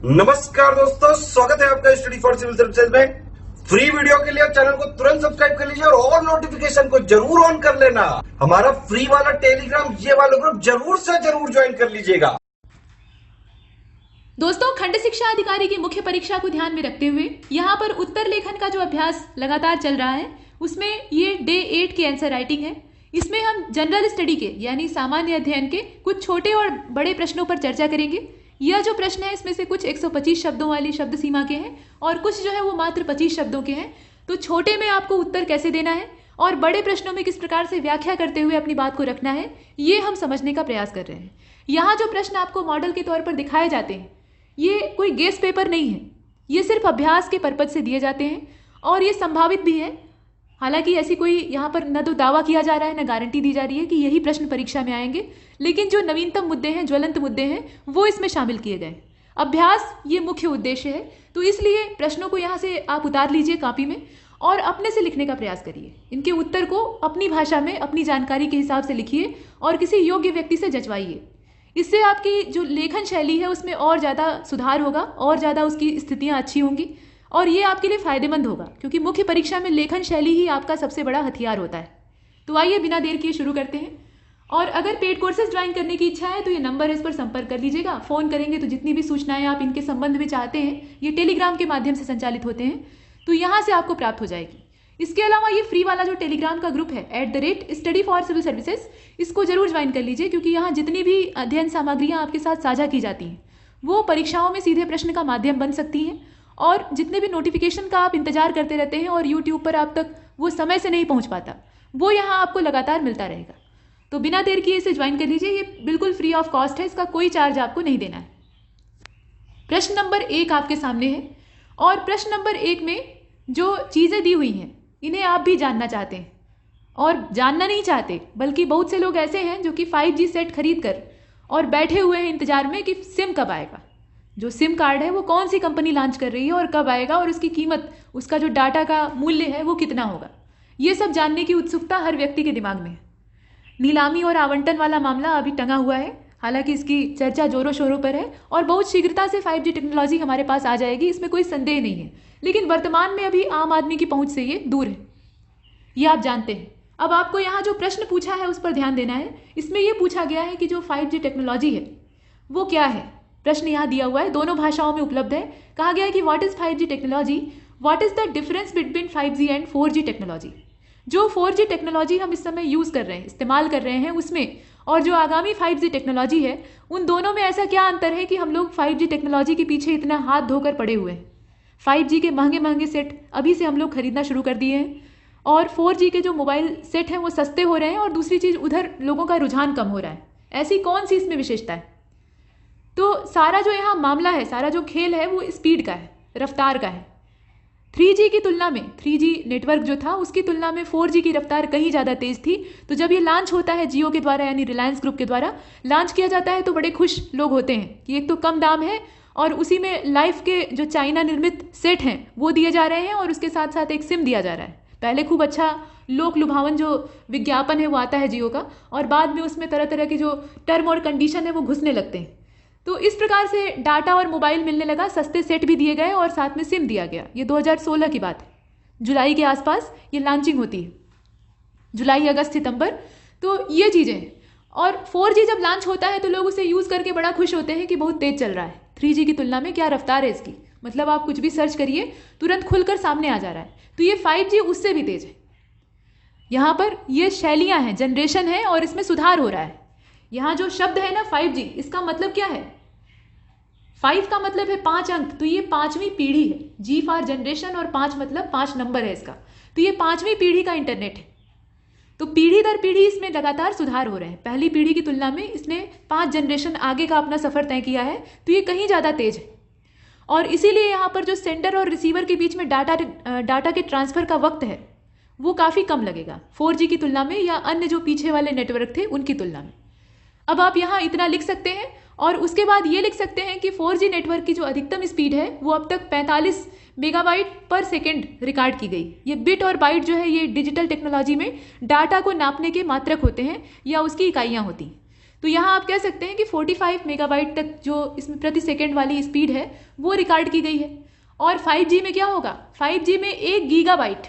नमस्कार दोस्तों, स्वागत है आपका स्टडी फॉर सिविल सर्विसेज में। फ्री वीडियो के लिए चैनल को तुरंत सब्सक्राइब कर लीजिए और नोटिफिकेशन को जरूर ऑन कर लेना। हमारा फ्री वाला टेलीग्राम ये वाला ग्रुप जरूर से जरूर ज्वाइन कर लीजिएगा। दोस्तों, खंड शिक्षा अधिकारी की मुख्य परीक्षा को ध्यान में रखते हुए यहाँ पर उत्तर लेखन का जो अभ्यास लगातार चल रहा है उसमें ये डे 8 की आंसर राइटिंग है। इसमें हम जनरल स्टडी के यानी सामान्य अध्ययन के कुछ छोटे और बड़े प्रश्नों पर चर्चा करेंगे। यह जो प्रश्न है इसमें से कुछ 125 शब्दों वाली शब्द सीमा के हैं और कुछ जो है वो मात्र 25 शब्दों के हैं। तो छोटे में आपको उत्तर कैसे देना है और बड़े प्रश्नों में किस प्रकार से व्याख्या करते हुए अपनी बात को रखना है, ये हम समझने का प्रयास कर रहे हैं। यहाँ जो प्रश्न आपको मॉडल के तौर पर दिखाए जाते हैं ये कोई गेस पेपर नहीं है, ये सिर्फ अभ्यास के पर्पज से दिए जाते हैं और ये संभावित भी है। हालांकि ऐसी कोई यहाँ पर न तो दावा किया जा रहा है न गारंटी दी जा रही है कि यही प्रश्न परीक्षा में आएंगे, लेकिन जो नवीनतम मुद्दे हैं, ज्वलंत मुद्दे हैं, वो इसमें शामिल किए गए। अभ्यास ये मुख्य उद्देश्य है, तो इसलिए प्रश्नों को यहाँ से आप उतार लीजिए कॉपी में और अपने से लिखने का प्रयास करिए। इनके उत्तर को अपनी भाषा में अपनी जानकारी के हिसाब से लिखिए और किसी योग्य व्यक्ति से जचवाइए। इससे आपकी जो लेखन शैली है उसमें और ज़्यादा सुधार होगा और ज़्यादा उसकी स्थितियाँ अच्छी होंगी और ये आपके लिए फ़ायदेमंद होगा, क्योंकि मुख्य परीक्षा में लेखन शैली ही आपका सबसे बड़ा हथियार होता है। तो आइए बिना देर किए शुरू करते हैं। और अगर पेड कोर्सेज ज्वाइन करने की इच्छा है तो ये नंबर है, इस पर संपर्क कर लीजिएगा। फ़ोन करेंगे तो जितनी भी सूचनाएं आप इनके संबंध में चाहते हैं ये टेलीग्राम के माध्यम से संचालित होते हैं, तो यहाँ से आपको प्राप्त हो जाएगी। इसके अलावा ये फ्री वाला जो टेलीग्राम का ग्रुप है @स्टडी फॉर सिविल सर्विसेज, इसको जरूर ज्वाइन कर लीजिए, क्योंकि यहाँ जितनी भी अध्ययन सामग्रियाँ आपके साथ साझा की जाती हैं वो परीक्षाओं में सीधे प्रश्न का माध्यम बन सकती हैं और जितने भी नोटिफिकेशन का आप इंतजार करते रहते हैं और यूट्यूब पर आप तक वो समय से नहीं पहुँच पाता, वो यहाँ आपको लगातार मिलता रहेगा। तो बिना देर किए इसे ज्वाइन कर लीजिए। ये बिल्कुल फ्री ऑफ कॉस्ट है, इसका कोई चार्ज आपको नहीं देना है। प्रश्न नंबर 1 आपके सामने है और प्रश्न नंबर 1 में जो चीज़ें दी हुई हैं इन्हें आप भी जानना चाहते हैं और जानना नहीं चाहते, बल्कि बहुत से लोग ऐसे हैं जो कि 5G सेट खरीद कर और बैठे हुए हैं इंतजार में कि सिम कब आएगा, जो सिम कार्ड है वो कौन सी कंपनी लॉन्च कर रही है और कब आएगा और उसकी कीमत, उसका जो डाटा का मूल्य है वो कितना होगा। ये सब जानने की उत्सुकता हर व्यक्ति के दिमाग में है। नीलामी और आवंटन वाला मामला अभी टंगा हुआ है, हालांकि इसकी चर्चा जोरों शोरों पर है और बहुत शीघ्रता से 5G टेक्नोलॉजी हमारे पास आ जाएगी, इसमें कोई संदेह नहीं है। लेकिन वर्तमान में अभी आम आदमी की पहुंच से ये दूर है, ये आप जानते हैं। अब आपको यहाँ जो प्रश्न पूछा है उस पर ध्यान देना है। इसमें यह पूछा गया है कि जो 5G टेक्नोलॉजी है वो क्या है। प्रश्न यहाँ दिया हुआ है, दोनों भाषाओं में उपलब्ध है। कहा गया है कि what is 5G technology, what is the difference between 5G and 4G technology. जो 4G टेक्नोलॉजी हम इस समय यूज़ कर रहे हैं, इस्तेमाल कर रहे हैं उसमें, और जो आगामी 5G टेक्नोलॉजी है, उन दोनों में ऐसा क्या अंतर है कि हम लोग 5G टेक्नोलॉजी के पीछे इतना हाथ धोकर पड़े हुए हैं। 5G के महंगे महंगे सेट अभी से हम लोग खरीदना शुरू कर दिए हैं और 4G के जो मोबाइल सेट हैं वो सस्ते हो रहे हैं और दूसरी चीज़ उधर लोगों का रुझान कम हो रहा है। ऐसी कौन सी इसमें विशेषता है। तो सारा जो यहाँ मामला है, सारा जो खेल है वो स्पीड का है, रफ्तार का है। 3G की तुलना में, 3G नेटवर्क जो था उसकी तुलना में 4G की रफ्तार कहीं ज़्यादा तेज़ थी। तो जब ये लॉन्च होता है जियो के द्वारा यानी रिलायंस ग्रुप के द्वारा लॉन्च किया जाता है तो बड़े खुश लोग होते हैं कि एक तो कम दाम है और उसी में लाइफ के जो चाइना निर्मित सेट हैं वो दिए जा रहे हैं और उसके साथ साथ एक सिम दिया जा रहा है। पहले खूब अच्छा लोक लुभावन जो विज्ञापन है वो आता है जियो का और बाद में उसमें तरह तरह की जो टर्म और कंडीशन है वो घुसने लगते हैं। तो इस प्रकार से डाटा और मोबाइल मिलने लगा, सस्ते सेट भी दिए गए और साथ में सिम दिया गया। ये 2016 की बात है, जुलाई के आसपास ये लॉन्चिंग होती है, जुलाई अगस्त सितंबर। तो ये चीज़ें हैं। और 4G जब लॉन्च होता है तो लोग उसे यूज़ करके बड़ा खुश होते हैं कि बहुत तेज़ चल रहा है, 3G की तुलना में क्या रफ्तार है इसकी, मतलब आप कुछ भी सर्च करिए तुरंत खुलकर सामने आ जा रहा है। तो ये 5G उससे भी तेज़ है। यहाँ पर ये शैलियाँ हैं, जनरेशन है और इसमें सुधार हो रहा है। यहाँ जो शब्द है ना 5G, इसका मतलब क्या है, 5 का मतलब है 5 अंक, तो ये 5वीं पीढ़ी है। G फॉर जनरेशन और 5 मतलब 5 नंबर है इसका, तो ये 5वीं पीढ़ी का इंटरनेट है। तो पीढ़ी दर पीढ़ी इसमें लगातार सुधार हो रहे हैं। पहली पीढ़ी की तुलना में इसने 5 जनरेशन आगे का अपना सफ़र तय किया है, तो ये कहीं ज़्यादा तेज है। और इसीलिए यहाँ पर जो सेंडर और रिसीवर के बीच में डाटा के ट्रांसफ़र का वक्त है वो काफ़ी कम लगेगा 4G की तुलना में या अन्य जो पीछे वाले नेटवर्क थे उनकी तुलना में। अब आप यहाँ इतना लिख सकते हैं और उसके बाद ये लिख सकते हैं कि 4G नेटवर्क की जो अधिकतम स्पीड है वो अब तक 45 मेगाबाइट पर सेकेंड रिकॉर्ड की गई। ये बिट और बाइट जो है ये डिजिटल टेक्नोलॉजी में डाटा को नापने के मात्रक होते हैं या उसकी इकाइयाँ होती हैं। तो यहाँ आप कह सकते हैं कि 45 मेगाबाइट तक जो इसमें प्रति सेकंड वाली स्पीड है वो रिकॉर्ड की गई है। और 5G में क्या होगा, 5G में 1 गीगाबाइट,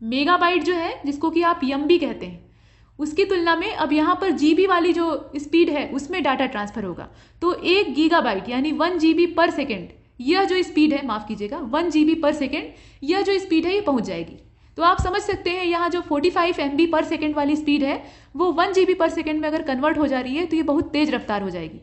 मेगाबाइट जो है जिसको कि आप एमबी कहते हैं, उसकी तुलना में अब यहाँ पर जीबी वाली जो स्पीड है उसमें डाटा ट्रांसफर होगा। तो 1 गीगाबाइट यानी 1 GB पर सेकेंड, यह जो स्पीड है, माफ़ कीजिएगा, 1 GB पर सेकेंड, यह जो स्पीड है ये पहुँच जाएगी। तो आप समझ सकते हैं यहाँ जो 45 MB पर सेकेंड वाली स्पीड है वो 1 GB पर सेकेंड में अगर कन्वर्ट हो जा रही है तो ये बहुत तेज़ रफ्तार हो जाएगी।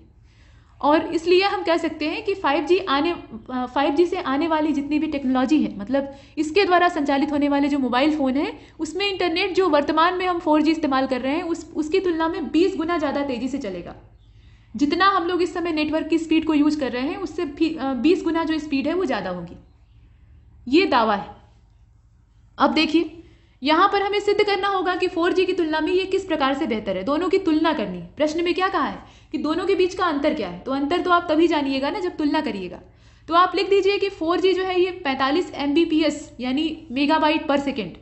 और इसलिए हम कह सकते हैं कि 5G से आने वाली जितनी भी टेक्नोलॉजी है, मतलब इसके द्वारा संचालित होने वाले जो मोबाइल फ़ोन हैं उसमें इंटरनेट जो वर्तमान में हम 4G इस्तेमाल कर रहे हैं उसकी तुलना में 20 गुना ज़्यादा तेज़ी से चलेगा। जितना हम लोग इस समय नेटवर्क की स्पीड को यूज कर रहे हैं उससे 20 गुना जो स्पीड है वो ज़्यादा होगी, ये दावा है। अब देखिए यहाँ पर हमें सिद्ध करना होगा कि 4G की तुलना में ये किस प्रकार से बेहतर है, दोनों की तुलना करनी है। प्रश्न में क्या कहा है कि दोनों के बीच का अंतर क्या है, तो अंतर तो आप तभी जानिएगा ना जब तुलना करिएगा। तो आप लिख दीजिए कि 4G जो है ये 45 Mbps यानी मेगाबाइट पर सेकेंड,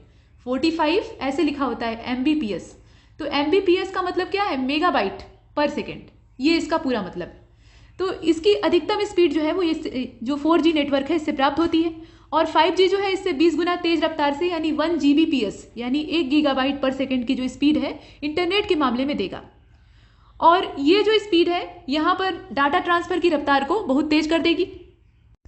45 ऐसे लिखा होता है Mbps, तो Mbps का मतलब क्या है, मेगाबाइट पर सेकेंड, ये इसका पूरा मतलब है। तो इसकी अधिकतम स्पीड जो है वो जो 4G नेटवर्क है इससे प्राप्त होती है, और 5G जो है इससे 20 गुना तेज रफ्तार से यानी 1 Gbps यानी 1 गीगाबाइट पर सेकेंड की जो स्पीड है इंटरनेट के मामले में देगा। और ये जो स्पीड है यहाँ पर डाटा ट्रांसफर की रफ्तार को बहुत तेज कर देगी।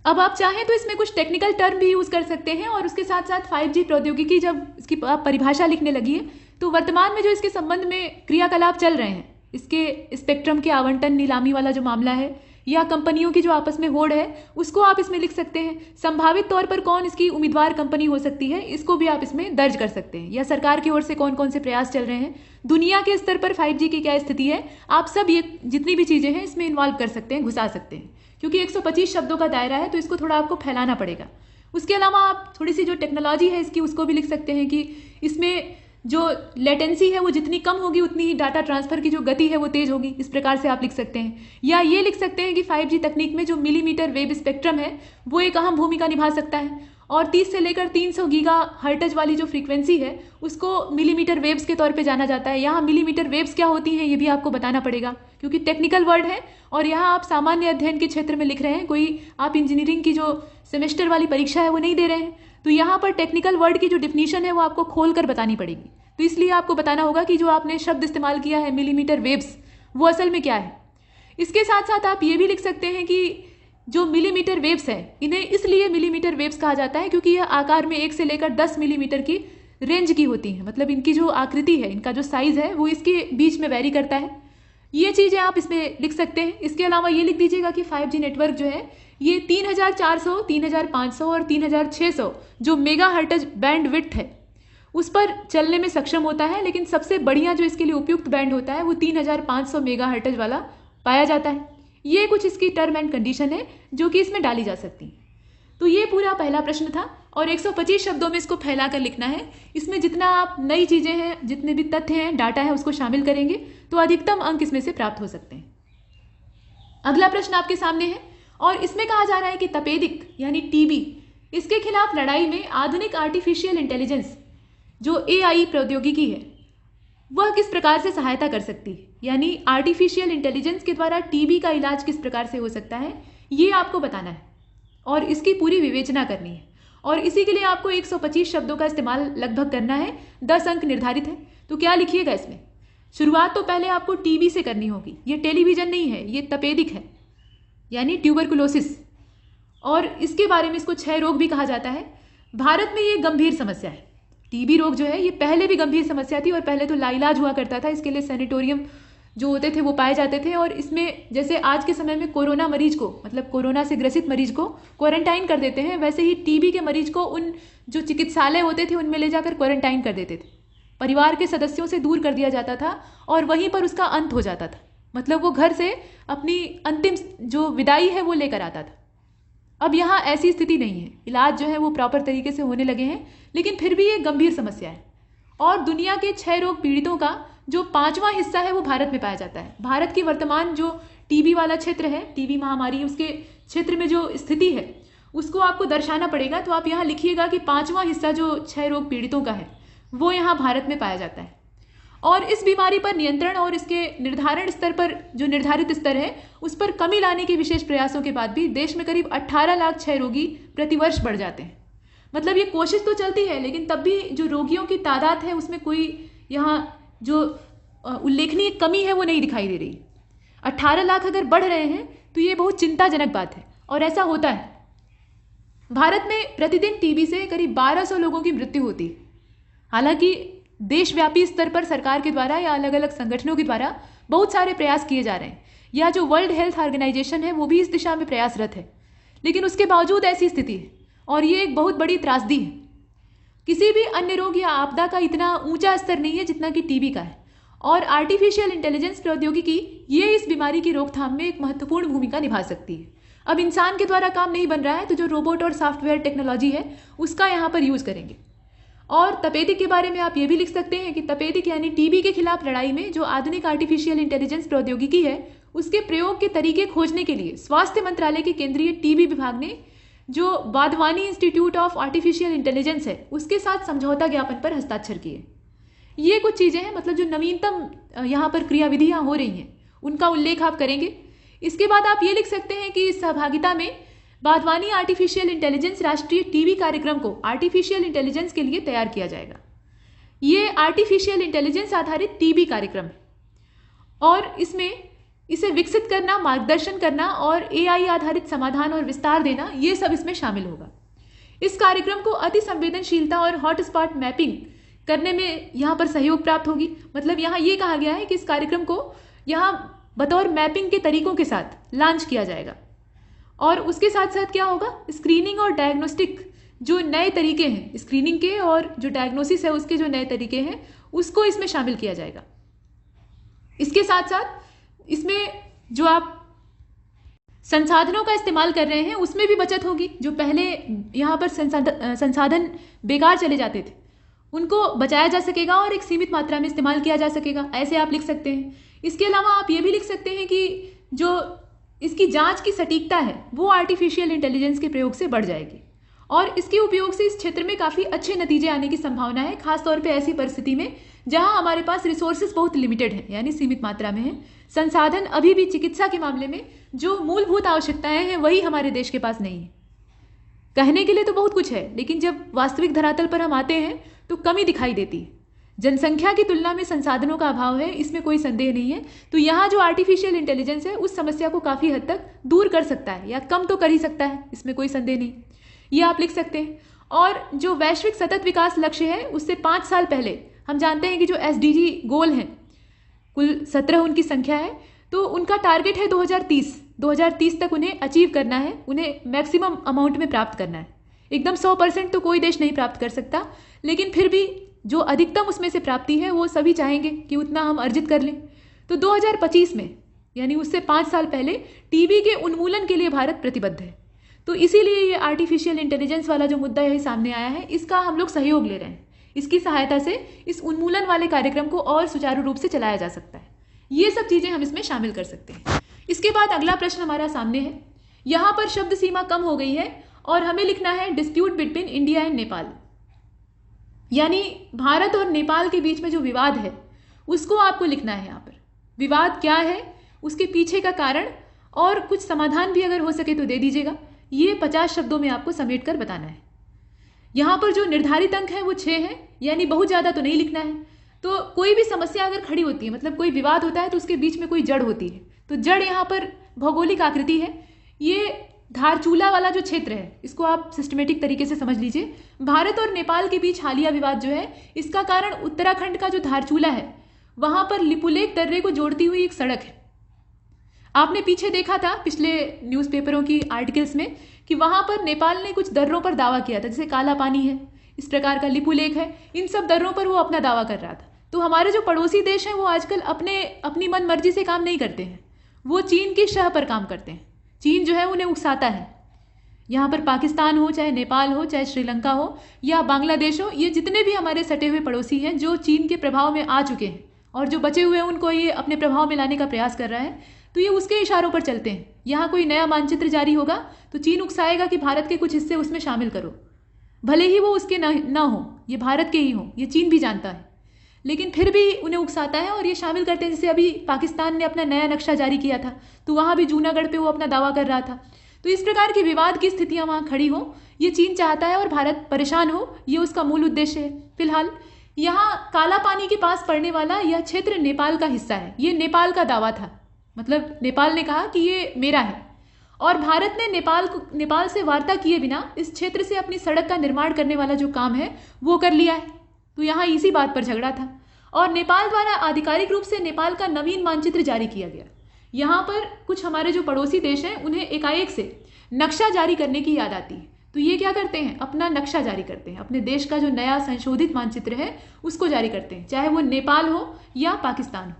अब आप चाहें तो इसमें कुछ टेक्निकल टर्म भी यूज़ कर सकते हैं, और उसके साथ साथ 5G प्रौद्योगिकी जब इसकी आप परिभाषा लिखने लगी है तो वर्तमान में जो इसके संबंध में क्रियाकलाप चल रहे हैं, इसके स्पेक्ट्रम के आवंटन नीलामी वाला जो मामला है या कंपनियों की जो आपस में होड़ है उसको आप इसमें लिख सकते हैं। संभावित तौर पर कौन इसकी उम्मीदवार कंपनी हो सकती है इसको भी आप इसमें दर्ज कर सकते हैं, या सरकार की ओर से कौन कौन से प्रयास चल रहे हैं, दुनिया के स्तर पर 5G की क्या स्थिति है, आप सब ये जितनी भी चीज़ें हैं इसमें इन्वॉल्व कर सकते हैं, घुसा सकते हैं। क्योंकि 125 शब्दों का दायरा है तो इसको थोड़ा आपको फैलाना पड़ेगा। उसके अलावा आप थोड़ी सी जो टेक्नोलॉजी है इसकी उसको भी लिख सकते हैं कि इसमें जो लेटेंसी है वो जितनी कम होगी उतनी ही डाटा ट्रांसफर की जो गति है वो तेज होगी, इस प्रकार से आप लिख सकते हैं। या ये लिख सकते हैं कि 5G तकनीक में जो मिलीमीटर वेव स्पेक्ट्रम है वो एक अहम भूमिका निभा सकता है, और 30 से लेकर 300 गीगाहर्ट्ज वाली जो फ्रीक्वेंसी है उसको मिलीमीटर वेव्स के तौर पे जाना जाता है। यहाँ मिलीमीटर वेव्स क्या होती हैं ये भी आपको बताना पड़ेगा क्योंकि टेक्निकल वर्ड है, और यहाँ आप सामान्य अध्ययन के क्षेत्र में लिख रहे हैं, कोई आप इंजीनियरिंग की जो सेमेस्टर वाली परीक्षा है वो नहीं दे रहे हैं। तो यहाँ पर टेक्निकल वर्ड की जो डिफिनीशन है वो आपको खोल कर बतानी पड़ेगी। तो इसलिए आपको बताना होगा कि जो आपने शब्द इस्तेमाल किया है मिलीमीटर वेव्स वो असल में क्या है। इसके साथ साथ आप ये भी लिख सकते हैं कि जो मिलीमीटर वेव्स हैं इन्हें इसलिए मिलीमीटर वेव्स कहा जाता है क्योंकि यह आकार में 1 से लेकर 10 मिलीमीटर की रेंज की होती हैं, मतलब इनकी जो आकृति है, इनका जो साइज़ है वो इसके बीच में वेरी करता है। ये चीज़ें आप इसमें लिख सकते हैं। इसके अलावा ये लिख दीजिएगा कि 5G नेटवर्क जो है ये 3400, 3500 और 3600 जो मेगाहर्ट्ज बैंड विड्थ है उस पर चलने में सक्षम होता है, लेकिन सबसे बढ़िया जो इसके लिए उपयुक्त बैंड होता है वो 3500 मेगाहर्ट्ज वाला पाया जाता है। ये कुछ इसकी टर्म एंड कंडीशन है जो कि इसमें डाली जा सकती है। तो ये पूरा पहला प्रश्न था, और 125 शब्दों में इसको फैला कर लिखना है। इसमें जितना आप नई चीज़ें हैं, जितने भी तथ्य हैं, डाटा है, उसको शामिल करेंगे तो अधिकतम अंक इसमें से प्राप्त हो सकते हैं। अगला प्रश्न आपके सामने है, और इसमें कहा जा रहा है कि तपेदिक यानी टीबी, इसके खिलाफ लड़ाई में आधुनिक आर्टिफिशियल इंटेलिजेंस जो AI प्रौद्योगिकी है वह किस प्रकार से सहायता कर सकती है, यानी आर्टिफिशियल इंटेलिजेंस के द्वारा टीबी का इलाज किस प्रकार से हो सकता है ये आपको बताना है और इसकी पूरी विवेचना करनी है। और इसी के लिए आपको 125 शब्दों का इस्तेमाल लगभग करना है, 10 अंक निर्धारित है। तो क्या लिखिएगा इसमें, शुरुआत तो पहले आपको टीबी से करनी होगी। ये टेलीविज़न नहीं है, ये तपेदिक है यानी ट्यूबरकुलोसिस, और इसके बारे में इसको क्षय रोग भी कहा जाता है। भारत में ये गंभीर समस्या है। टीबी रोग जो है ये पहले भी गंभीर समस्या थी और पहले तो लाइलाज हुआ करता था। इसके लिए सैनिटोरियम जो होते थे वो पाए जाते थे, और इसमें जैसे आज के समय में कोरोना मरीज को, मतलब कोरोना से ग्रसित मरीज को क्वारंटाइन कर देते हैं, वैसे ही टीबी के मरीज को उन जो चिकित्सालय होते थे उनमें ले जाकर क्वारंटाइन कर देते थे। परिवार के सदस्यों से दूर कर दिया जाता था और वहीं पर उसका अंत हो जाता था, मतलब वो घर से अपनी अंतिम जो विदाई है वो लेकर आता था। अब यहाँ ऐसी स्थिति नहीं है, इलाज जो है वो प्रॉपर तरीके से होने लगे हैं, लेकिन फिर भी ये गंभीर समस्या है। और दुनिया के क्षय रोग पीड़ितों का जो 5वां हिस्सा है वो भारत में पाया जाता है। भारत की वर्तमान जो टीबी वाला क्षेत्र है, टीबी महामारी, उसके क्षेत्र में जो स्थिति है उसको आपको दर्शाना पड़ेगा। तो आप यहाँ लिखिएगा कि 5वां हिस्सा जो क्षय रोग पीड़ितों का है वो यहाँ भारत में पाया जाता है। और इस बीमारी पर नियंत्रण और इसके निर्धारण स्तर पर जो निर्धारित स्तर है उस पर कमी लाने के विशेष प्रयासों के बाद भी देश में करीब 18 लाख क्षय रोगी प्रतिवर्ष बढ़ जाते हैं। मतलब ये कोशिश तो चलती है, लेकिन तब भी जो रोगियों की तादाद है उसमें कोई यहाँ जो उल्लेखनीय कमी है वो नहीं दिखाई दे रही। 18 लाख अगर बढ़ रहे हैं तो ये बहुत चिंताजनक बात है, और ऐसा होता है। भारत में प्रतिदिन टीबी से करीब 1200 लोगों की मृत्यु होती है। हालांकि देशव्यापी स्तर पर सरकार के द्वारा या अलग अलग संगठनों के द्वारा बहुत सारे प्रयास किए जा रहे हैं, या जो वर्ल्ड हेल्थ ऑर्गेनाइजेशन है वो भी इस दिशा में प्रयासरत है, लेकिन उसके बावजूद ऐसी स्थिति है, और ये एक बहुत बड़ी त्रासदी है। किसी भी अन्य रोग या आपदा का इतना ऊंचा स्तर नहीं है जितना कि टीबी का है, और आर्टिफिशियल इंटेलिजेंस प्रौद्योगिकी ये इस बीमारी की रोकथाम में एक महत्वपूर्ण भूमिका निभा सकती है। अब इंसान के द्वारा काम नहीं बन रहा है तो जो रोबोट और सॉफ्टवेयर टेक्नोलॉजी है उसका यहाँ पर यूज़ करेंगे। और तपेदिक के बारे में आप ये भी लिख सकते हैं कि तपेदिक यानी टीबी के खिलाफ लड़ाई में जो आधुनिक आर्टिफिशियल इंटेलिजेंस प्रौद्योगिकी है उसके प्रयोग के तरीके खोजने के लिए स्वास्थ्य मंत्रालय के केंद्रीय टीबी विभाग ने जो Wadhwani institute of artificial intelligence है उसके साथ समझौता ज्ञापन पर हस्ताक्षर किए। ये कुछ चीज़ें हैं, मतलब जो नवीनतम यहाँ पर क्रियाविधियाँ हो रही हैं उनका उल्लेख आप करेंगे। इसके बाद आप ये लिख सकते हैं कि इस सहभागिता में वाधवानी आर्टिफिशियल इंटेलिजेंस राष्ट्रीय टीबी कार्यक्रम को आर्टिफिशियल इंटेलिजेंस के लिए तैयार किया जाएगा। ये आर्टिफिशियल इंटेलिजेंस आधारित टीबी कार्यक्रम है, और इसमें इसे विकसित करना, मार्गदर्शन करना और एआई आधारित समाधान और विस्तार देना, ये सब इसमें शामिल होगा। इस कार्यक्रम को अति संवेदनशीलता और हॉटस्पॉट मैपिंग करने में यहाँ पर सहयोग प्राप्त होगी। मतलब यहाँ ये कहा गया है कि इस कार्यक्रम को यहाँ बतौर मैपिंग के तरीकों के साथ लॉन्च किया जाएगा, और उसके साथ साथ क्या होगा, स्क्रीनिंग और डायग्नोस्टिक जो नए तरीके हैं, स्क्रीनिंग के और जो डायग्नोसिस है उसके जो नए तरीके हैं उसको इसमें शामिल किया जाएगा। इसके साथ साथ इसमें जो आप संसाधनों का इस्तेमाल कर रहे हैं उसमें भी बचत होगी। जो पहले यहाँ पर संसाधन बेकार चले जाते थे उनको बचाया जा सकेगा और एक सीमित मात्रा में इस्तेमाल किया जा सकेगा, ऐसे आप लिख सकते हैं। इसके अलावा आप ये भी लिख सकते हैं कि जो इसकी जांच की सटीकता है वो आर्टिफिशियल इंटेलिजेंस के प्रयोग से बढ़ जाएगी, और इसके उपयोग से इस क्षेत्र में काफ़ी अच्छे नतीजे आने की संभावना है, खासतौर पे ऐसी परिस्थिति में जहां हमारे पास रिसोर्सेज बहुत लिमिटेड हैं, यानी सीमित मात्रा में है। संसाधन अभी भी चिकित्सा के मामले में जो मूलभूत आवश्यकताएं हैं वही हमारे देश के पास नहीं है। कहने के लिए तो बहुत कुछ है, लेकिन जब वास्तविक धरातल पर हम आते हैं तो कमी दिखाई देती है। जनसंख्या की तुलना में संसाधनों का अभाव है, इसमें कोई संदेह नहीं है। तो यहाँ जो आर्टिफिशियल इंटेलिजेंस है उस समस्या को काफ़ी हद तक दूर कर सकता है, या कम तो कर ही सकता है, इसमें कोई संदेह नहीं। ये आप लिख सकते हैं। और जो वैश्विक सतत विकास लक्ष्य है उससे 5 साल पहले हम जानते हैं कि जो SDG गोल हैं, कुल 17 उनकी संख्या है, तो उनका टारगेट है 2030 तक उन्हें अचीव करना है, उन्हें मैक्सिमम अमाउंट में प्राप्त करना है। एकदम 100% तो कोई देश नहीं प्राप्त कर सकता, लेकिन फिर भी जो अधिकतम उसमें से प्राप्ति है वो सभी चाहेंगे कि उतना हम अर्जित कर लें। तो 2025 में, यानी उससे 5 साल पहले, टीबी के उन्मूलन के लिए भारत प्रतिबद्ध है। तो इसीलिए ये आर्टिफिशियल इंटेलिजेंस वाला जो मुद्दा यही सामने आया है, इसका हम लोग सहयोग ले रहे हैं। इसकी सहायता से इस उन्मूलन वाले कार्यक्रम को और सुचारू रूप से चलाया जा सकता है। ये सब चीज़ें हम इसमें शामिल कर सकते हैं। इसके बाद अगला प्रश्न हमारा सामने है। यहाँ पर शब्द सीमा कम हो गई है और हमें लिखना है dispute between India and Nepal, यानी भारत और नेपाल के बीच में जो विवाद है उसको आपको लिखना है। यहाँ पर विवाद क्या है, उसके पीछे का कारण, और कुछ समाधान भी अगर हो सके तो दे दीजिएगा। ये 50 शब्दों में आपको समेट कर बताना है। यहाँ पर जो निर्धारित अंक है वो 6 है, यानी बहुत ज़्यादा तो नहीं लिखना है। तो कोई भी समस्या अगर खड़ी होती है, मतलब कोई विवाद होता है, तो उसके बीच में कोई जड़ होती है। तो जड़ यहाँ पर भौगोलिक आकृति है। ये धारचूला वाला जो क्षेत्र है इसको आप सिस्टमेटिक तरीके से समझ लीजिए। भारत और नेपाल के बीच हालिया विवाद जो है इसका कारण उत्तराखंड का जो धारचूला है वहाँ पर लिपुलेख दर्रे को जोड़ती हुई एक सड़क है। आपने पीछे देखा था पिछले न्यूज़पेपरों की आर्टिकल्स में कि वहाँ पर नेपाल ने कुछ दर्रों पर दावा किया था, जैसे काला पानी है, इस प्रकार का लिपुलेख है, इन सब दर्रों पर वो अपना दावा कर रहा था। तो हमारे जो पड़ोसी देश हैं वो आजकल अपनी मन मर्जी से काम नहीं करते हैं, वो चीन की शह पर काम करते हैं। चीन जो है उन्हें उकसाता है। यहाँ पर पाकिस्तान हो, चाहे नेपाल हो, चाहे श्रीलंका हो या बांग्लादेश हो, ये जितने भी हमारे सटे हुए पड़ोसी हैं जो चीन के प्रभाव में आ चुके हैं और जो बचे हुए हैं उनको ये अपने प्रभाव में लाने का प्रयास कर रहा है, तो ये उसके इशारों पर चलते हैं। यहाँ कोई नया मानचित्र जारी होगा तो चीन उकसाएगा कि भारत के कुछ हिस्से उसमें शामिल करो, भले ही वो उसके ना हो, ये भारत के ही हो, ये चीन भी जानता है। लेकिन फिर भी उन्हें उकसाता है और ये शामिल करते हैं। जैसे अभी पाकिस्तान ने अपना नया नक्शा जारी किया था, तो वहाँ भी जूनागढ़ पे वो अपना दावा कर रहा था। तो इस प्रकार की विवाद की स्थितियाँ वहाँ खड़ी हो, ये चीन चाहता है और भारत परेशान हो, ये उसका मूल उद्देश्य है। फिलहाल यहाँ काला पानी के पास पड़ने वाला यह क्षेत्र नेपाल का हिस्सा है, ये नेपाल का दावा था। मतलब नेपाल ने कहा कि ये मेरा है, और भारत ने नेपाल से वार्ता किए बिना इस क्षेत्र से अपनी सड़क का निर्माण करने वाला जो काम है वो कर लिया है। तो यहाँ इसी बात पर झगड़ा था, और नेपाल द्वारा आधिकारिक रूप से नेपाल का नवीन मानचित्र जारी किया गया। यहाँ पर कुछ हमारे जो पड़ोसी देश हैं उन्हें एकाएक से नक्शा जारी करने की याद आती है, तो ये क्या करते हैं, अपना नक्शा जारी करते हैं, अपने देश का जो नया संशोधित मानचित्र है उसको जारी करते हैं, चाहे वो नेपाल हो या पाकिस्तान हो।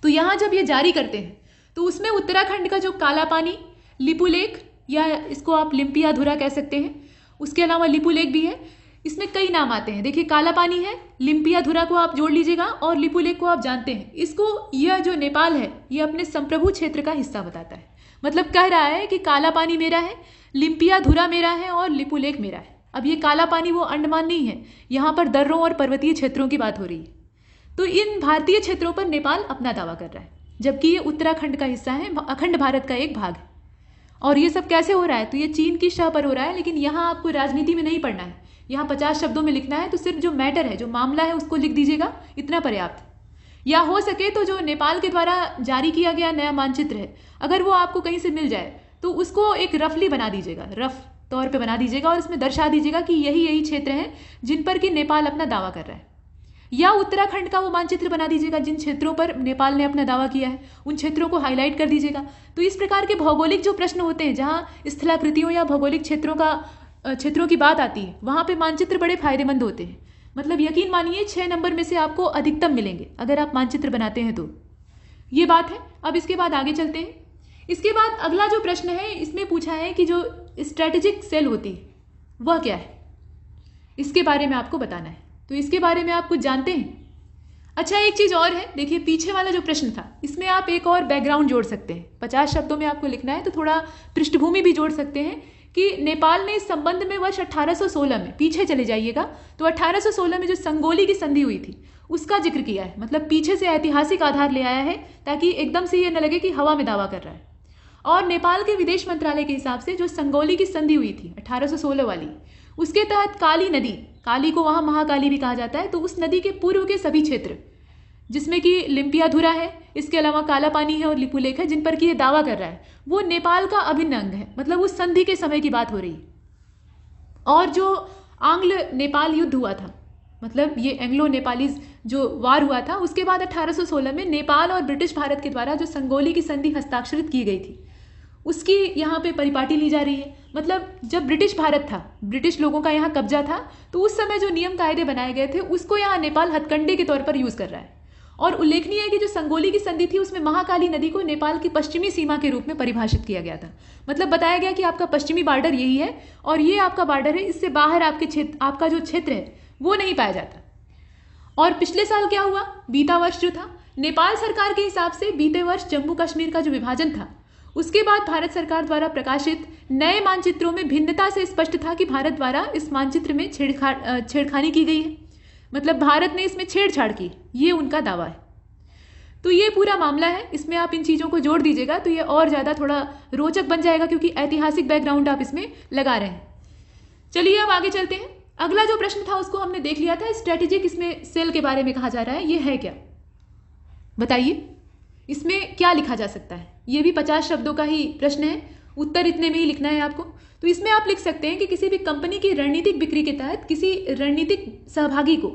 तो यहाँ जब ये जारी करते हैं तो उसमें उत्तराखंड का जो काला पानी, लिपुलेख, या इसको आप लिम्पियाधुरा कह सकते हैं, उसके अलावा लिपुलेख भी है, इसमें कई नाम आते हैं। देखिए काला पानी है, लिम्पियाधुरा को आप जोड़ लीजिएगा, और लिपुलेख को आप जानते हैं। इसको, यह जो नेपाल है ये अपने संप्रभु क्षेत्र का हिस्सा बताता है। मतलब कह रहा है कि काला पानी मेरा है, लिम्पियाधुरा मेरा है और लिपुलेख मेरा है। अब ये काला पानी वो अंडमान नहीं है, यहाँ पर दर्रों और पर्वतीय क्षेत्रों की बात हो रही है। तो इन भारतीय क्षेत्रों पर नेपाल अपना दावा कर रहा है, जबकि ये उत्तराखंड का हिस्सा है, अखंड भारत का एक भाग है। और ये सब कैसे हो रहा है, तो ये चीन की शह पर हो रहा है। लेकिन यहाँ आपको राजनीति में नहीं पढ़ना है, यहाँ 50 शब्दों में लिखना है, तो सिर्फ जो मैटर है, जो मामला है उसको लिख दीजिएगा, इतना पर्याप्त है। या हो सके तो जो नेपाल के द्वारा जारी किया गया नया मानचित्र है, अगर वो आपको कहीं से मिल जाए तो उसको एक रफली बना दीजिएगा, रफ तौर पे बना दीजिएगा, और इसमें दर्शा दीजिएगा कि यही क्षेत्र हैं जिन पर कि नेपाल अपना दावा कर रहा है। या उत्तराखंड का वो मानचित्र बना दीजिएगा जिन क्षेत्रों पर नेपाल ने अपना दावा किया है, उन क्षेत्रों को हाईलाइट कर दीजिएगा। तो इस प्रकार के भौगोलिक जो प्रश्न होते हैं, जहाँ स्थलाकृतियों या भौगोलिक क्षेत्रों की बात आती है, वहाँ पे मानचित्र बड़े फायदेमंद होते हैं। मतलब यकीन मानिए 6 नंबर में से आपको अधिकतम मिलेंगे अगर आप मानचित्र बनाते हैं तो। ये बात है। अब इसके बाद आगे चलते हैं। इसके बाद अगला जो प्रश्न है, इसमें पूछा है कि जो स्ट्रेटेजिक सेल होती है वह क्या है, इसके बारे में आपको बताना है। तो इसके बारे में आप कुछ जानते हैं? अच्छा, एक चीज़ और है, देखिए पीछे वाला जो प्रश्न था इसमें आप एक और बैकग्राउंड जोड़ सकते हैं। 50 शब्दों में आपको लिखना है, तो थोड़ा पृष्ठभूमि भी जोड़ सकते हैं कि नेपाल ने इस संबंध में वर्ष 1816 में, पीछे चले जाइएगा, तो 1816 में जो संगोली की संधि हुई थी उसका जिक्र किया है। मतलब पीछे से ऐतिहासिक आधार ले आया है, ताकि एकदम से ये न लगे कि हवा में दावा कर रहा है। और नेपाल के विदेश मंत्रालय के हिसाब से जो संगोली की संधि हुई थी 1816 वाली, उसके तहत काली नदी, काली को वहाँ महाकाली भी कहा जाता है, तो उस नदी के पूर्व के सभी क्षेत्र, जिसमें कि लिम्पियाधुरा है, इसके अलावा काला पानी है और लिपुलेख है, जिन पर कि ये दावा कर रहा है, वो नेपाल का अभिन्न अंग है। मतलब उस संधि के समय की बात हो रही है। और जो आंग्ल नेपाल युद्ध हुआ था, मतलब ये एंग्लो नेपालीज जो वार हुआ था, उसके बाद 1816 में नेपाल और ब्रिटिश भारत के द्वारा जो संगोली की संधि हस्ताक्षरित की गई थी, उसकी यहाँ पे परिपाटी ली जा रही है। मतलब जब ब्रिटिश भारत था, ब्रिटिश लोगों का यहाँ कब्जा था, तो उस समय जो नियम कायदे बनाए गए थे उसको यहाँ नेपाल हथकंडे के तौर पर यूज़ कर रहा है। और उल्लेखनीय है कि जो संगोली की संधि थी उसमें महाकाली नदी को नेपाल की पश्चिमी सीमा के रूप में परिभाषित किया गया था। मतलब बताया गया कि आपका पश्चिमी बॉर्डर यही है और ये आपका बॉर्डर है, इससे बाहर आपका जो क्षेत्र है वो नहीं पाया जाता। और पिछले साल क्या हुआ, बीता वर्ष जो था, नेपाल सरकार के हिसाब से बीते वर्ष जम्मू कश्मीर का जो विभाजन था, उसके बाद भारत सरकार द्वारा प्रकाशित नए मानचित्रों में भिन्नता से स्पष्ट था कि भारत द्वारा इस मानचित्र में छेड़खानी की गई है। मतलब भारत ने इसमें छेड़छाड़ की, ये उनका दावा है। तो ये पूरा मामला है, इसमें आप इन चीज़ों को जोड़ दीजिएगा तो ये और ज़्यादा थोड़ा रोचक बन जाएगा, क्योंकि ऐतिहासिक बैकग्राउंड आप इसमें लगा रहे हैं। चलिए अब आगे चलते हैं। अगला जो प्रश्न था उसको हमने देख लिया था, स्ट्रेटेजिक इसमें सेल के बारे में कहा जा रहा है, ये है क्या, बताइए इसमें क्या लिखा जा सकता है। ये भी 50 शब्दों का ही प्रश्न है, उत्तर इतने में ही लिखना है आपको। तो इसमें आप लिख सकते हैं कि किसी भी कंपनी की रणनीतिक बिक्री के तहत किसी रणनीतिक सहभागी को,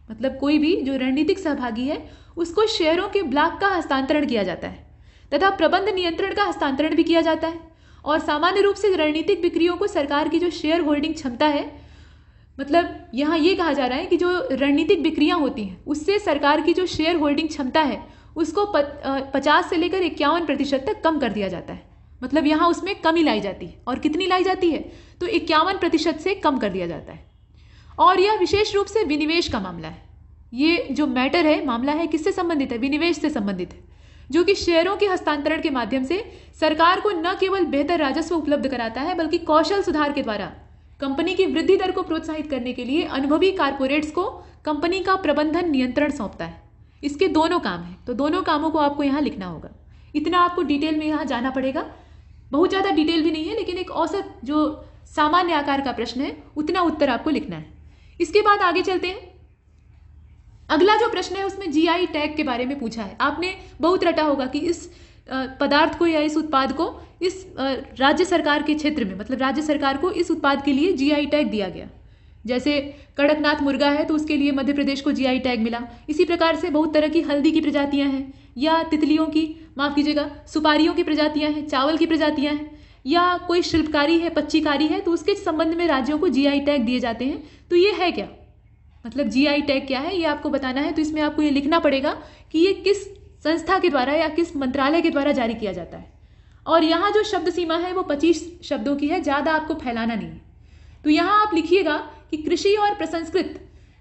मतलब कोई भी जो रणनीतिक सहभागी है, उसको शेयरों के ब्लॉक का हस्तांतरण किया जाता है तथा प्रबंध नियंत्रण का हस्तांतरण भी किया जाता है। और सामान्य रूप से रणनीतिक बिक्रियों को सरकार की जो शेयर होल्डिंग क्षमता है, मतलब यहाँ ये कहा जा रहा है कि जो रणनीतिक बिक्रियाँ होती हैं उससे सरकार की जो शेयर होल्डिंग क्षमता है उसको 50 से लेकर 51% तक कम कर दिया जाता है। मतलब यहाँ उसमें कमी लाई जाती है, और कितनी लाई जाती है, तो 51% से कम कर दिया जाता है। और यह विशेष रूप से विनिवेश का मामला है। ये जो मैटर है, मामला है, किससे संबंधित है, विनिवेश से संबंधित है, जो कि शेयरों के हस्तांतरण के माध्यम से सरकार को न केवल बेहतर राजस्व उपलब्ध कराता है, बल्कि कौशल सुधार के द्वारा कंपनी की वृद्धि दर को प्रोत्साहित करने के लिए अनुभवी कारपोरेट्स को कंपनी का प्रबंधन नियंत्रण सौंपता है। इसके दोनों काम हैं, तो दोनों कामों को आपको यहाँ लिखना होगा। इतना आपको डिटेल में यहाँ जाना पड़ेगा, बहुत ज़्यादा डिटेल भी नहीं है, लेकिन एक औसत जो सामान्य आकार का प्रश्न है उतना उत्तर आपको लिखना है। इसके बाद आगे चलते हैं। अगला जो प्रश्न है उसमें जीआई टैग के बारे में पूछा है। आपने बहुत रटा होगा कि इस पदार्थ को या इस उत्पाद को इस राज्य सरकार के क्षेत्र में, मतलब राज्य सरकार को इस उत्पाद के लिए जीआई टैग दिया गया। जैसे कड़कनाथ मुर्गा है तो उसके लिए मध्य प्रदेश को जीआई टैग मिला। इसी प्रकार से बहुत तरह की हल्दी की प्रजातियां हैं, या तितलियों की, माफ़ कीजिएगा, सुपारियों की प्रजातियां हैं, चावल की प्रजातियां हैं, या कोई शिल्पकारी है, पच्चीकारी है, तो उसके संबंध में राज्यों को जीआई टैग दिए जाते हैं। तो ये है क्या, मतलब जीआई टैग क्या है ये आपको बताना है। तो इसमें आपको ये लिखना पड़ेगा कि ये किस संस्था के द्वारा या किस मंत्रालय के द्वारा जारी किया जाता है। और यहाँ जो शब्द सीमा है वो 25 शब्दों की है, ज़्यादा आपको फैलाना नहीं है। तो यहाँ आप लिखिएगा कि कृषि और प्रसंस्कृत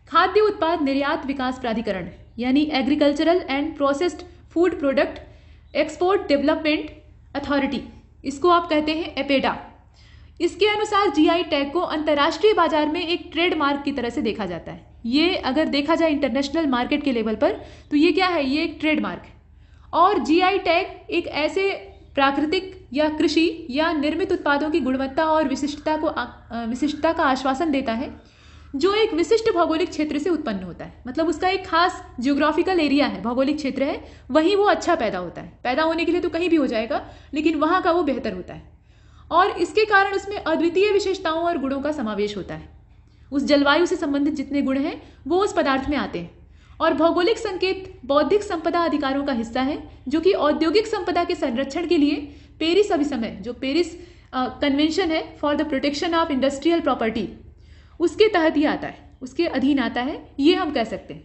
खाद्य उत्पाद निर्यात विकास प्राधिकरण, यानी agricultural and processed food product export development authority, इसको आप कहते हैं एपेडा। इसके अनुसार जीआई टैग को अंतर्राष्ट्रीय बाजार में एक ट्रेडमार्क की तरह से देखा जाता है। ये अगर देखा जाए इंटरनेशनल मार्केट के लेवल पर तो ये क्या है, ये एक ट्रेडमार्क है। और जीआई टैग एक ऐसे प्राकृतिक या कृषि या निर्मित उत्पादों की गुणवत्ता और विशिष्टता का आश्वासन देता है जो एक विशिष्ट भौगोलिक क्षेत्र से उत्पन्न होता है। मतलब उसका एक खास जियोग्राफिकल एरिया है, भौगोलिक क्षेत्र है, वहीं वो अच्छा पैदा होता है। पैदा होने के लिए तो कहीं भी हो जाएगा, लेकिन वहाँ का वो बेहतर होता है। और इसके कारण उसमें अद्वितीय विशेषताओं और गुणों का समावेश होता है। उस जलवायु से संबंधित जितने गुण हैं वो उस पदार्थ में आते हैं। और भौगोलिक संकेत बौद्धिक संपदा अधिकारों का हिस्सा है, जो कि औद्योगिक संपदा के संरक्षण के लिए पेरिस अभिसमय, जो पेरिस कन्वेंशन है for the protection of industrial property, उसके तहत ही आता है, उसके अधीन आता है, ये हम कह सकते हैं।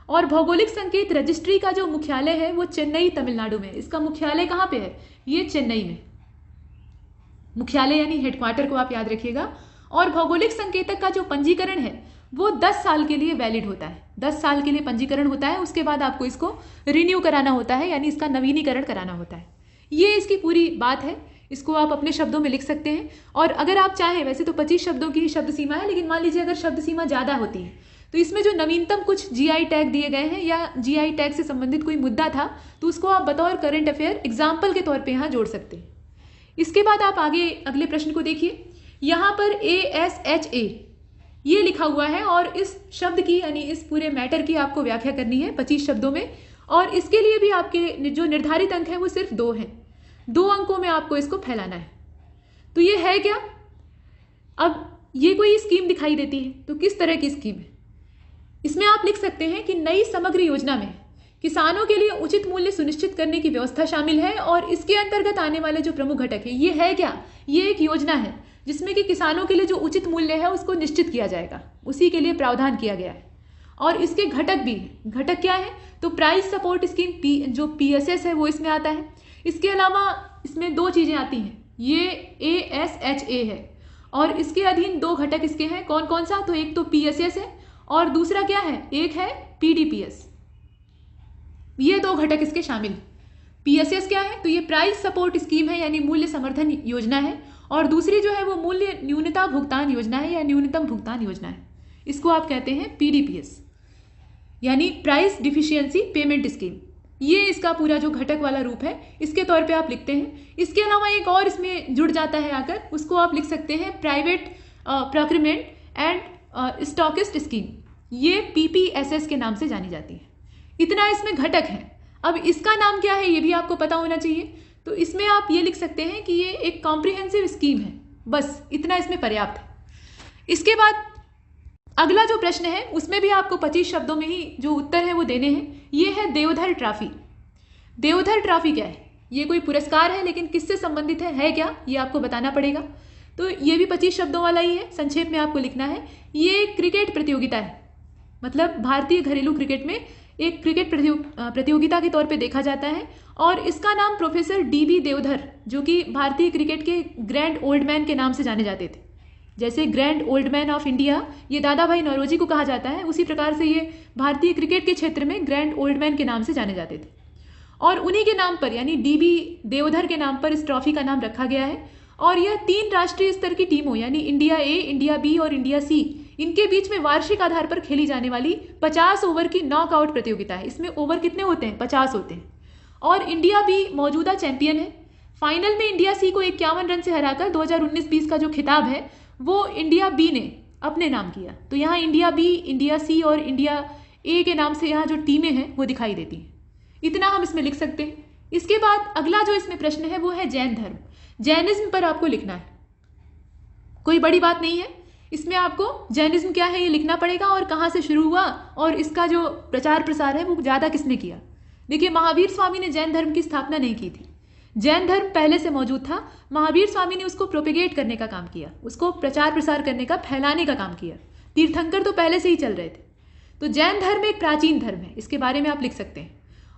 और भौगोलिक संकेत रजिस्ट्री का जो मुख्यालय है वो चेन्नई तमिलनाडु में। इसका मुख्यालय कहाँ पे है, ये चेन्नई में। मुख्यालय यानी हेडक्वार्टर को आप याद रखिएगा। और भौगोलिक संकेतक का जो पंजीकरण है वो 10 साल के लिए वैलिड होता है। 10 साल के लिए पंजीकरण होता है, उसके बाद आपको इसको रिन्यू कराना होता है, यानी इसका नवीनीकरण कराना होता है। ये इसकी पूरी बात है, इसको आप अपने शब्दों में लिख सकते हैं। और अगर आप चाहें, वैसे तो 25 शब्दों की ही शब्द सीमा है, लेकिन मान लीजिए अगर शब्द सीमा ज़्यादा होती है तो इसमें जो नवीनतम कुछ जीआई टैग दिए गए हैं या जीआई टैग से संबंधित कोई मुद्दा था तो उसको आप बतौर करंट अफेयर एग्जाम्पल के तौर पर यहाँ जोड़ सकते हैं। इसके बाद आप आगे अगले प्रश्न को देखिए। यहाँ पर ASHA ये लिखा हुआ है और इस शब्द की यानी इस पूरे मैटर की आपको व्याख्या करनी है 25 शब्दों में। और इसके लिए भी आपके जो निर्धारित अंक है वो सिर्फ 2 हैं। 2 अंकों में आपको इसको फैलाना है। तो ये है क्या, अब ये कोई स्कीम दिखाई देती है तो किस तरह की स्कीम है, इसमें आप लिख सकते हैं कि नई समग्र योजना में किसानों के लिए उचित मूल्य सुनिश्चित करने की व्यवस्था शामिल है। और इसके अंतर्गत आने वाले जो प्रमुख घटक है, ये है क्या, ये एक योजना है जिसमें कि किसानों के लिए जो उचित मूल्य है उसको निश्चित किया जाएगा, उसी के लिए प्रावधान किया गया है। और इसके घटक भी, घटक क्या है, तो प्राइस सपोर्ट स्कीम जो PSS है वो इसमें आता है। इसके अलावा इसमें 2 चीज़ें आती हैं, ये ASHA है और इसके अधीन 2 घटक इसके हैं। कौन कौन सा, तो एक तो PSS है और दूसरा क्या है, एक है PDPS। ये 2 घटक इसके शामिल। PSS क्या है, तो ये प्राइस सपोर्ट स्कीम है यानी मूल्य समर्थन योजना है, और दूसरी जो है वो मूल्य न्यूनता भुगतान योजना है या न्यूनतम भुगतान योजना है। इसको आप कहते हैं PDPS यानी प्राइस डिफिशियंसी पेमेंट स्कीम। ये इसका पूरा जो घटक वाला रूप है इसके तौर पे आप लिखते हैं। इसके अलावा एक और इसमें जुड़ जाता है आकर, उसको आप लिख सकते हैं private procurement and stockist scheme, ये PPSS के नाम से जानी जाती है। इतना इसमें घटक है। अब इसका नाम क्या है ये भी आपको पता होना चाहिए, तो इसमें आप ये लिख सकते हैं कि ये एक कॉम्प्रिहेंसिव स्कीम है, बस इतना इसमें पर्याप्त है। इसके बाद अगला जो प्रश्न है उसमें भी आपको 25 शब्दों में ही जो उत्तर है वो देने हैं। ये है देवधर ट्रॉफी। देवधर ट्रॉफी क्या है, ये कोई पुरस्कार है, लेकिन किससे संबंधित है क्या, ये आपको बताना पड़ेगा। तो ये भी 25 शब्दों वाला ही है, संक्षेप में आपको लिखना है। ये क्रिकेट प्रतियोगिता है, मतलब भारतीय घरेलू क्रिकेट में एक क्रिकेट प्रतियोगिता के तौर पे देखा जाता है। और इसका नाम प्रोफेसर DB देवधर, जो कि भारतीय क्रिकेट के ग्रैंड ओल्ड मैन के नाम से जाने जाते थे। जैसे grand old man of India ये दादा भाई नौरोजी को कहा जाता है, उसी प्रकार से ये भारतीय क्रिकेट के क्षेत्र में ग्रैंड ओल्ड मैन के नाम से जाने जाते थे। और उन्हीं के नाम पर यानी DB देवधर के नाम पर इस ट्रॉफी का नाम रखा गया है। और यह 3 राष्ट्रीय स्तर की टीमों यानी इंडिया ए, इंडिया बी और इंडिया सी, इनके बीच में वार्षिक आधार पर खेली जाने वाली 50 ओवर की नॉकआउट प्रतियोगिता है। इसमें ओवर कितने होते हैं? 50 होते हैं। और इंडिया बी मौजूदा चैंपियन है। फाइनल में इंडिया सी को 51 रन से हराकर 2019-20 का जो खिताब है वो इंडिया बी ने अपने नाम किया। तो यहाँ इंडिया बी, इंडिया सी और इंडिया ए के नाम से यहाँ जो टीमें हैं वो दिखाई देती हैं। इतना हम इसमें लिख सकते हैं। इसके बाद अगला जो इसमें प्रश्न है वो है जैन धर्म। जैनिज्म पर आपको लिखना है, कोई बड़ी बात नहीं है। इसमें आपको जैनिज्म क्या है ये लिखना पड़ेगा और कहाँ से शुरू हुआ और इसका जो प्रचार प्रसार है वो ज़्यादा किसने किया। देखिए, महावीर स्वामी ने जैन धर्म की स्थापना नहीं की थी। जैन धर्म पहले से मौजूद था। महावीर स्वामी ने उसको प्रोपेगेट करने का काम किया, उसको प्रचार प्रसार करने का, फैलाने का काम किया। तीर्थंकर तो पहले से ही चल रहे थे। तो जैन धर्म एक प्राचीन धर्म है, इसके बारे में आप लिख सकते हैं।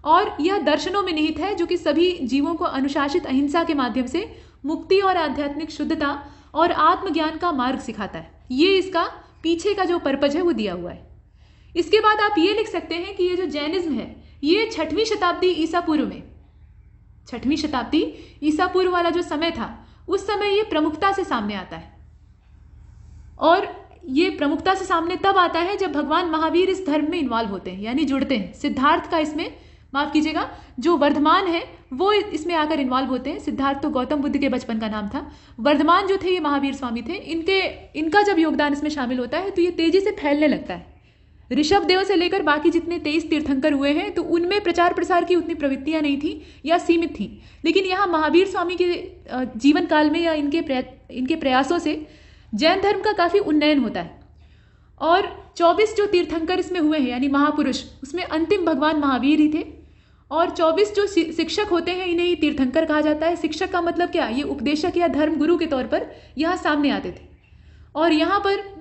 और यह दर्शनों में निहित है जो कि सभी जीवों को अनुशासित अहिंसा के माध्यम से मुक्ति और आध्यात्मिक शुद्धता और आत्मज्ञान का मार्ग सिखाता है। ये इसका पीछे का जो पर्पज है वो दिया हुआ है। इसके बाद आप ये लिख सकते हैं कि ये जो जैनिज्म है ये 6वीं शताब्दी ईसा पूर्व में, 6वीं शताब्दी ईसा पूर्व वाला जो समय था उस समय ये प्रमुखता से सामने आता है। और ये प्रमुखता से सामने तब आता है जब भगवान महावीर इस धर्म में इन्वॉल्व होते हैं यानी जुड़ते हैं। सिद्धार्थ का इसमें, माफ कीजिएगा, जो वर्धमान है वो इसमें आकर इन्वॉल्व होते हैं। सिद्धार्थ तो गौतम बुद्ध के बचपन का नाम था। वर्धमान जो थे ये महावीर स्वामी थे। इनका जब योगदान इसमें शामिल होता है तो ये तेजी से फैलने लगता है। ऋषभ देव से लेकर बाकी जितने 23 तीर्थंकर हुए हैं तो उनमें प्रचार प्रसार की उतनी प्रवृत्तियां नहीं थी या सीमित थी, लेकिन यहाँ महावीर स्वामी के जीवन काल में या इनके प्रयासों से जैन धर्म का काफ़ी उन्नयन होता है। और 24 जो तीर्थंकर इसमें हुए हैं यानी महापुरुष, उसमें अंतिम भगवान महावीर ही थे। और 24 जो शिक्षक होते हैं इन्हें ही तीर्थंकर कहा जाता है। शिक्षक का मतलब क्या? ये उपदेशक या धर्म गुरु के तौर पर यहाँ सामने आते थे। और यहाँ पर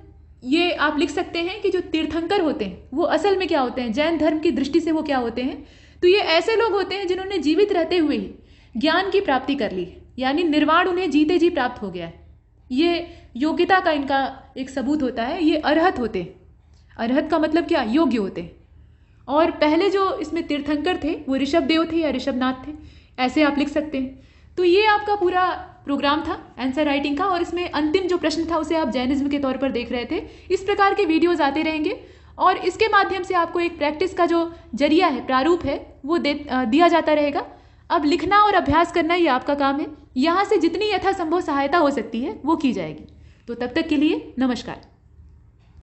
ये आप लिख सकते हैं कि जो तीर्थंकर होते हैं वो असल में क्या होते हैं, जैन धर्म की दृष्टि से वो क्या होते हैं, तो ये ऐसे लोग होते हैं जिन्होंने जीवित रहते हुए ही ज्ञान की प्राप्ति कर ली, यानी निर्वाण उन्हें जीते जी प्राप्त हो गया है। ये योग्यता का इनका एक सबूत होता है। ये अरहत होते हैं। अरहत का मतलब क्या? योग्य होते हैं। और पहले जो इसमें तीर्थंकर थे वो ऋषभ देव थे या ऋषभनाथ थे, ऐसे आप लिख सकते हैं। तो ये आपका पूरा प्रोग्राम था आंसर राइटिंग का, और इसमें अंतिम जो प्रश्न था उसे आप जैनिज्म के तौर पर देख रहे थे। इस प्रकार के वीडियोज आते रहेंगे और इसके माध्यम से आपको एक प्रैक्टिस का जो जरिया है, प्रारूप है, वो दिया जाता रहेगा। अब लिखना और अभ्यास करना ये आपका काम है। यहाँ से जितनी यथासंभव सहायता हो सकती है वो की जाएगी। तो तब तक के लिए नमस्कार।